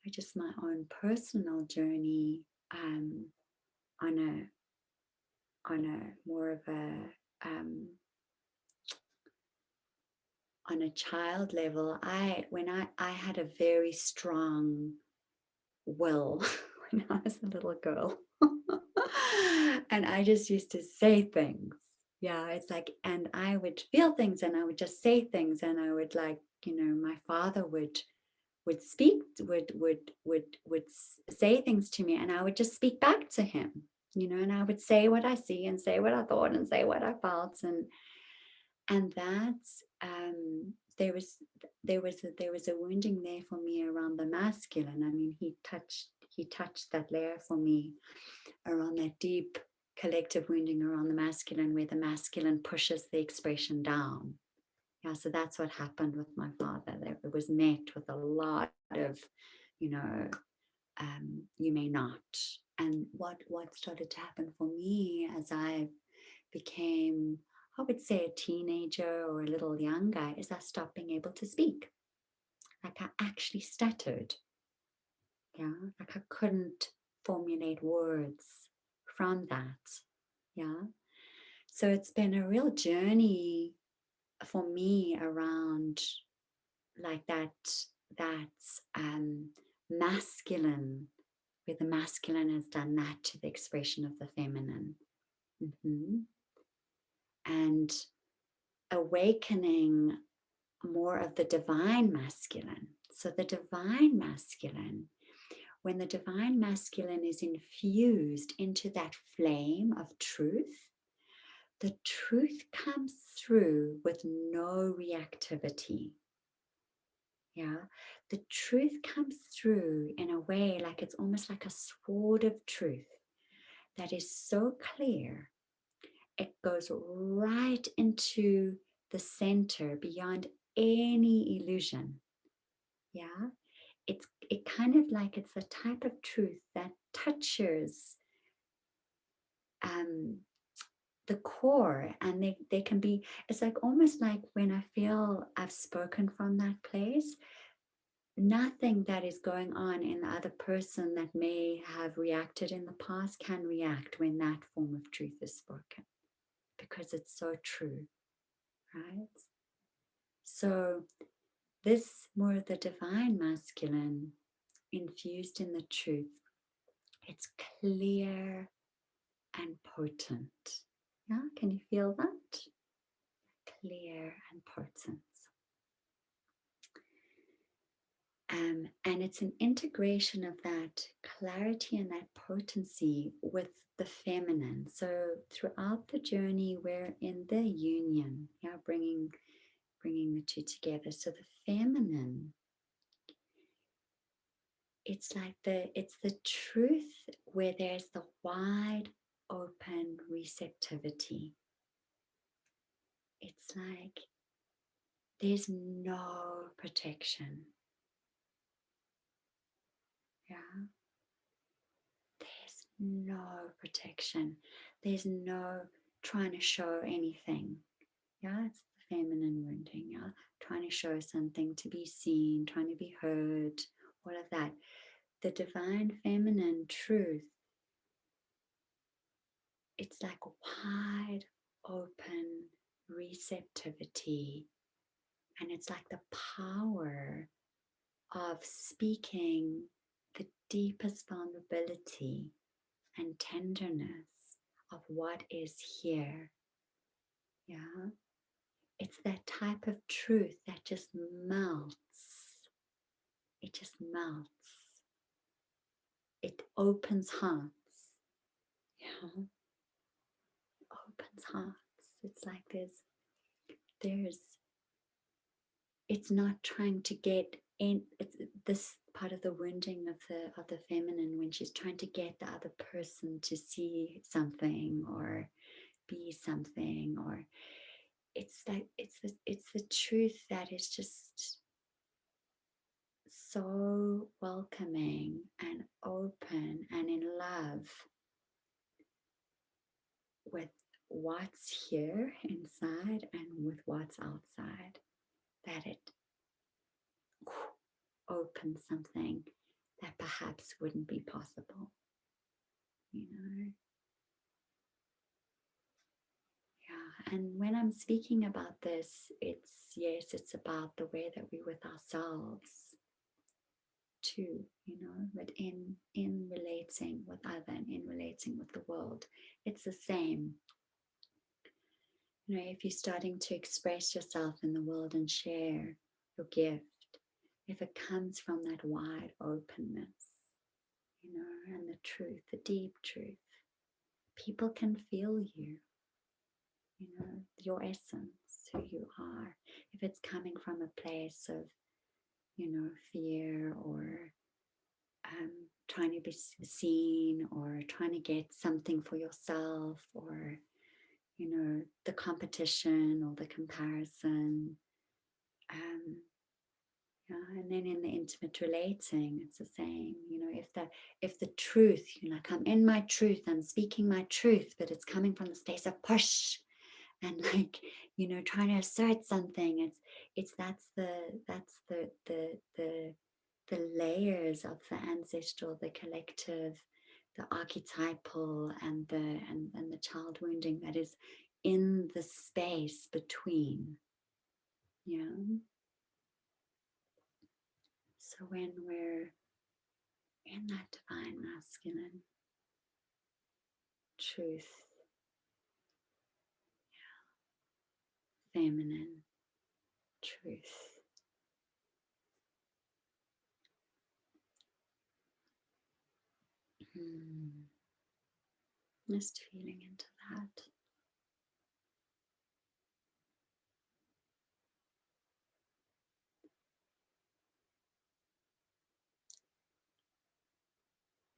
just my own personal journey, on a more of a on a child level. I had a very strong will when I was a little girl. And I just used to say things. Yeah, it's like, and I would feel things and I would just say things, and I would, like, my father would speak, would say things to me, and I would just speak back to him, and I would say what I see and say what I thought and say what I felt. And that's there was a wounding there for me around the masculine. I mean, he touched that layer for me, around that deep collective wounding around the masculine, where the masculine pushes the expression down. Yeah, so that's what happened with my father. That it was met with a lot of, you know, you may not. And what started to happen for me as I became, I would say, a teenager or a little younger, is I stopped being able to speak. Like, I actually stuttered. Yeah, like I couldn't formulate words from that. Yeah. So it's been a real journey for me around, like, that's masculine, where the masculine has done that to the expression of the feminine. And awakening more of the divine masculine. So the divine masculine, when the divine masculine is infused into that flame of truth, the truth comes through with no reactivity. Yeah, the truth comes through in a way like it's almost like a sword of truth that is so clear. It goes right into the center beyond any illusion. Yeah, it kind of like, it's the type of truth that touches the core, and they can be, it's like almost like when I feel I've spoken from that place, nothing that is going on in the other person that may have reacted in the past can react when that form of truth is spoken, because it's so true, right? So this more of the divine masculine infused in the truth, it's clear and potent. Yeah, can you feel that? Clear and potent. And it's an integration of that clarity and that potency with the feminine. So throughout the journey, we're in the union, yeah, bringing the two together. So the feminine, it's like it's the truth where there's the wide open receptivity. It's like there's no protection. Yeah. There's no protection. There's no trying to show anything. Yeah, it's the feminine wounding. Yeah, trying to show something, to be seen, trying to be heard, all of that. The divine feminine truth, it's like wide open receptivity. And it's like the power of speaking the deepest vulnerability and tenderness of what is here. Yeah, it's that type of truth that just melts. It just melts. It opens hearts. Yeah, opens hearts. It's like there's it's not trying to get in. It's this part of the wounding of the feminine, when she's trying to get the other person to see something or be something, or it's like it's the truth that is just so welcoming and open and in love with what's here inside and with what's outside, that it opens something that perhaps wouldn't be possible, you know. Yeah, and when I'm speaking about this, it's about the way that we're with ourselves too, you know, but in relating with other and in relating with the world, it's the same. You know, if you're starting to express yourself in the world and share your gift, if it comes from that wide openness, you know, and the truth, the deep truth, people can feel you, you know, your essence, who you are. If it's coming from a place of, you know, fear or trying to be seen or trying to get something for yourself or, you know, the competition or the comparison. Um, yeah, and then in the intimate relating, it's the same. You know, if the truth, you know, like I'm in my truth, I'm speaking my truth, but it's coming from the space of push and like, you know, trying to assert something. That's the layers of the ancestral, the collective, the archetypal, and the child wounding that is in the space between. Yeah. So when we're in that divine masculine truth, feminine truth, just feeling into that.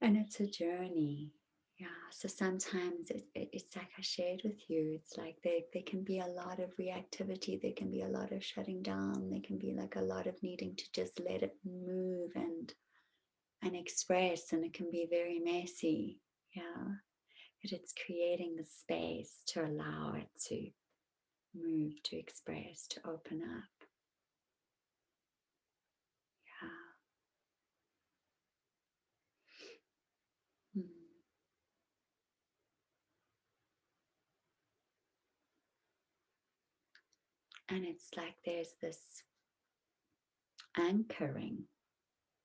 And it's a journey. Yeah. So sometimes it's like I shared with you, it's like there can be a lot of reactivity, there can be a lot of shutting down, there can be like a lot of needing to just let it move and express, and it can be very messy. Yeah. But it's creating the space to allow it to move, to express, to open up. Yeah. And it's like there's this anchoring,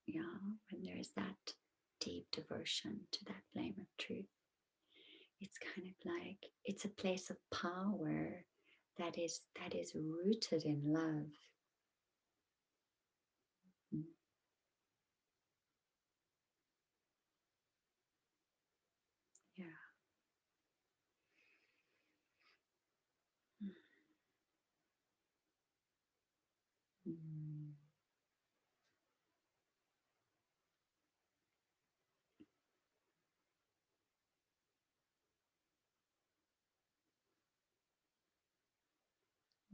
yeah, when there is that deep devotion to that flame of truth. It's kind of like it's a place of power that is rooted in love. Mm. Yeah. Mm.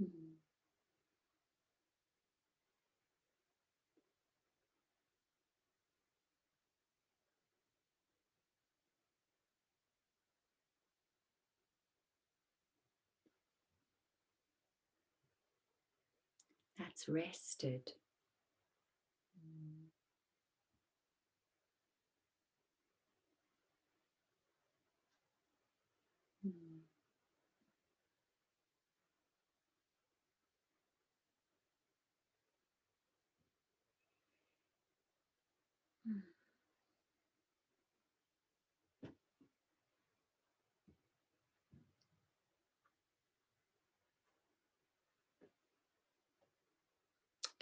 Mm. That's rested. Mm. Mm. Mm.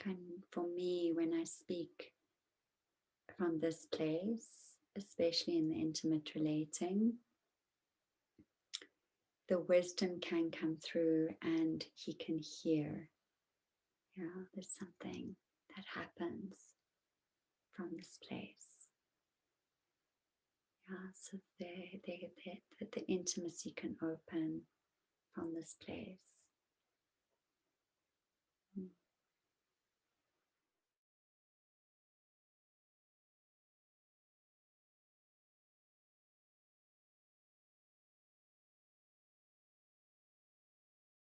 And for me, when I speak from this place, especially in the intimate relating, the wisdom can come through and he can hear. Yeah, there's something that happens from this place. Yeah, so the intimacy can open from this place.